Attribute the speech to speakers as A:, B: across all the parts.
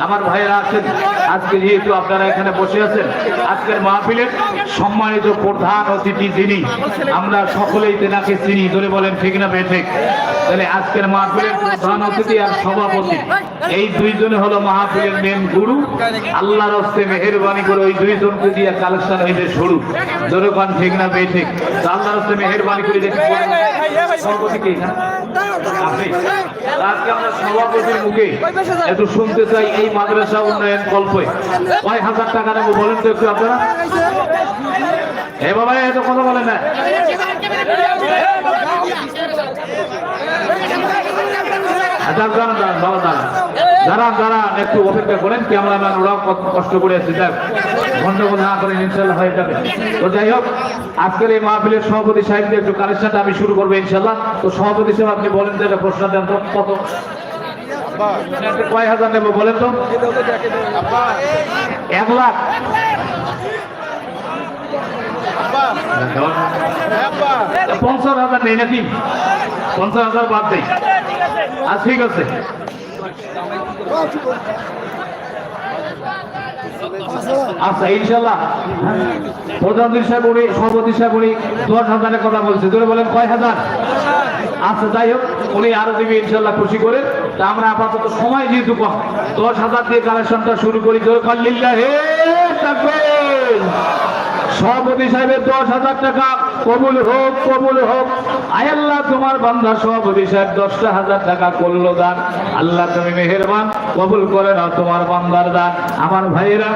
A: আমার ভাইরা আছেন, আজকে যেহেতু আপনারা এখানে বসে আছেন, আজকের মাহফিলের সম্মানিত প্রধান অতিথি যিনি, আমরা সকলেই তেনাকে চিনি, ধরে বলেন ঠিক না বেঠিক? তাহলে আজকের মাহফিলের প্রধান অতিথি আর সভাপতি এই দুইজনে হলো মাহফিলের মেন গুরু। আল্লাহর হস্তে মেহেরবানি করে ওই দুইজনকে দিয়ে কালেকশন হইতে শুরু, ধরে বলেন ঠিক না বেঠিক? আল্লাহর হস্তে মেহেরবানি করে দেখি সভাপতি কে? আপনি। আজকে আমরা সভাপতির মুখে একটু শুনতে চাই এই মাদ্রাসা উন্নয়ন কল্পে কয় হাজার টাকা নেবো বলেন তো একটু আপনারা। এ বাবা এত কথা বলেন না। যারা একটু অপেক্ষা করেন, ক্যামেরাম্যান ওরাও কষ্ট করে এসে যাক, গন্ডগোল না করেন, ইনশাল্লাহ হয়ে যাবে। তো যাই হোক, আজকের এই মাহফিলের সভাপতি সাহেবদের একটু কালেকশনটা আমি শুরু করবো ইনশাল্লাহ। তো সভাপতি সাহেব আপনি বলেন তো, একটা প্রশ্ন দেন তো, কত কয় হাজার নেবো বলেন তো? 1 লাখ। 50,000 নেই নাকি? 50,000 বাদ দেই। আচ্ছা ঠিক আছে, আচ্ছা ইনশাল্লাহ। প্রধানমন্ত্রী সাহেব উনি, সভাপতি সাহেব উনি 10,000-এর কথা বলছে, ধরে বলেন কয় হাজার? আচ্ছা যাই হোক, উনি আরো দিবি ইনশাল্লাহ খুশি করে। তা আমরা আপাতত সময় যেহেতু কম, 10,000 দিয়ে কালেকশনটা শুরু করি। সভাপতি সাহেবের 10,000 টাকা কবুল হোক, কবুল হোক। আয় আল্লাহ, তোমার বান্দা সভাপতি সাহেব 10,000 টাকা করলো দান। আল্লাহ তুমি মেহেরবান, কবুল করে নাও তোমার বান্দার দান। আমার ভাইয়েরা,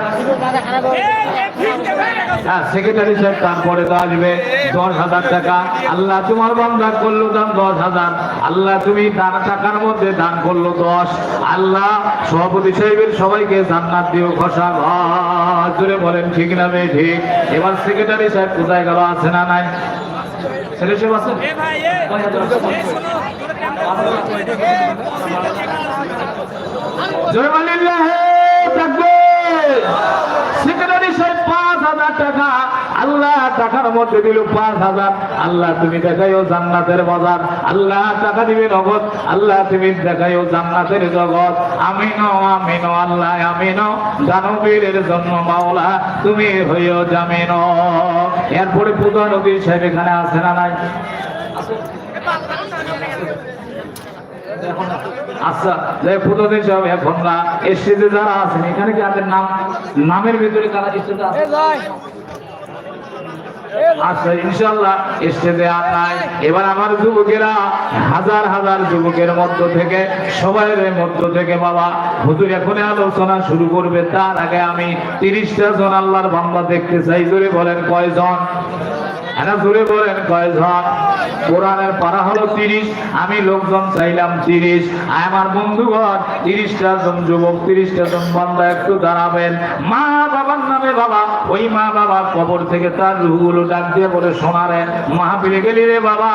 A: সেক্রেটারি সাহেব তারপরে তো আসবে 10,000 টাকা। আল্লাহ তোমার বান্দা করলো দান 10,000। আল্লাহ তুমি দান টাকার মধ্যে দান করলো 10। আল্লাহ সভাপতি সাহেবের সবাইকে জান্নাত দিও, ঘষা ঘর জুড়ে বলেন ঠিক না বে ঠিক? এবার সেক্রেটারি সাহেব কোথায় গেল, আছে না নাই? সেক্রেটারি সাহেব আছেন? সেক্রেটারি সাহেব 5,000 টাকা। আল্লাহ টাকার মধ্যে দিল 5,000। আল্লাহ তুমি দেখাইও জান্নাতের বাজার। আল্লাহ টাকা দিবে নগদ। আল্লাহ তুমি দেখাইও জান্নাতের জগৎ। আমিন আমিন আল্লাহ আমিন। দানবীরের জন্য মাওলা তুমি হইও জামিন। এরপরে প্রধান অতিথি সাহেব এখানে আছে না নাই? আচ্ছা যাই প্রধান সাহেব এখন না, স্টেজে যারা আছেন এখানে কি আপনার নামের ভিতরে কারা স্টেজে আছে? আচ্ছা ইনশাল্লাহ স্টেজে আর নাই। এবার আমার যুবকেরা, হাজার হাজার যুবকের মধ্য থেকে, সবাইয়ের মধ্য থেকে বাবা হুজুর এখন আলোচনা শুরু করবে, তার আগে আমি 30টা জন আল্লাহর বান্দা দেখতে চাই। জোরে বলেন কয়জন? জোরে বলেন কয়জন? কোরআনের পারা হলো 30, আমি লোকজন চাইলাম 30। আমার বন্ধুগণ 30টা জন যুবক, 30টা জন বান্দা একটু দাঁড়াবেন। মা বাবার নামে বাবা, ওই মা বাবার কবর থেকে তার রুহগুলো ডাক দিয়ে বলে, শোনারে মাহফিলে গেলি রে বাবা,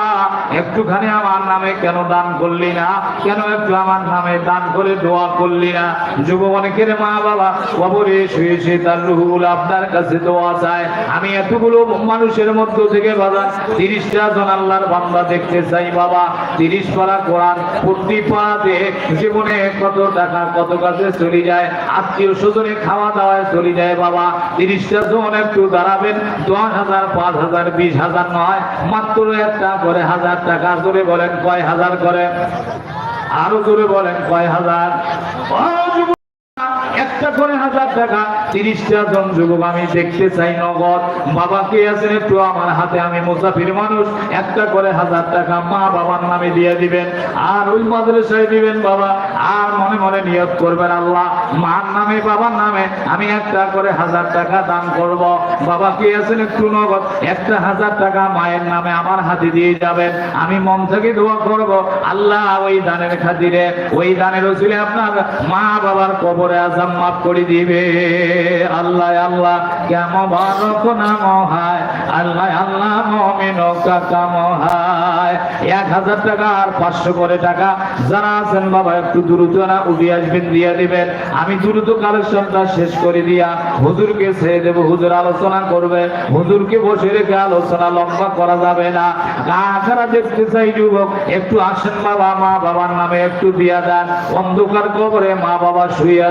A: একটুখানি আমার নামে কেন দান করলি না? কেন একটু আমার নামে দান করে দোয়া করলি না? যুবক অনেকের মা বাবা কবরে শুয়ে শুয়ে তার রুহগুলো আপনার কাছে দোয়া চায়। আমি এতগুলো মানুষের মধ্যে থেকে বাবা 30টা জন আল্লাহর বান্দা দেখতে চাই বাবা। 30 পারা কোরআন প্রতি পারাতে জীবনে কত টাকা কত কাছে চলে যায়, আত্মীয় স্বজনে খাওয়া দাওয়ায় চলে যায় বাবা। 30টা জন একটু দাঁড়াবেন। 10,000 5,000 20,000 নয়, মাত্র একটা করে 1,000 টাকা। জোরে বলেন কয় হাজার করে? আরো জোরে বলেন কয় হাজার? একটা করে 1,000 টাকা 30টা জন যুবক আমি দেখতে চাই নগদ। বাবা কে আছেন একটু আমার হাতে, আমি মুসাফির মানুষ। একটা করে 1,000 টাকা মা বাবার নামে দিয়ে দিবেন, আর ওই মাদ্রাসায় দিবেন বাবা। আর মনে মনে নিয়ত করবেন, আল্লাহ মার নামে বাবার নামে আমি একটা করে 1,000 টাকা দান করব। বাবা কে আছেন একটু নগদ একটা 1,000 টাকা মায়ের নামে আমার হাতে দিয়ে যাবেন। আমি মন থেকে দোয়া করব, আল্লাহ ওই দানের খাতিরে, ওই দানের ওসিলে আপনার মা বাবার কবরে আযাব মাফ করে দিবে। আল্লাহ আল্লাহ কেমন বারক নাম হয়, আল্লাহ আল্লাহ মুমিন কাকা মহায়। 1,000 টাকা আর 500 করে টাকা যারা আছেন বাবা একটু দ্রুত না উঠে আসবেন, দিয়ে দিবেন। আমি দ্রুত কালেকশনটা শেষ করে দিয়া হুজুরকে ছেড়ে দেব, হুজুর আলোচনা করবে। হুজুরকে বসে রেখে আলোচনা লম্বা করা যাবে না। কারা দেখতে চাই যুবক একটু আসেন বাবা, মা বাবার নামে একটু দিয়া দেন। অন্ধকার কবরে মা বাবা শুয়ে আছে।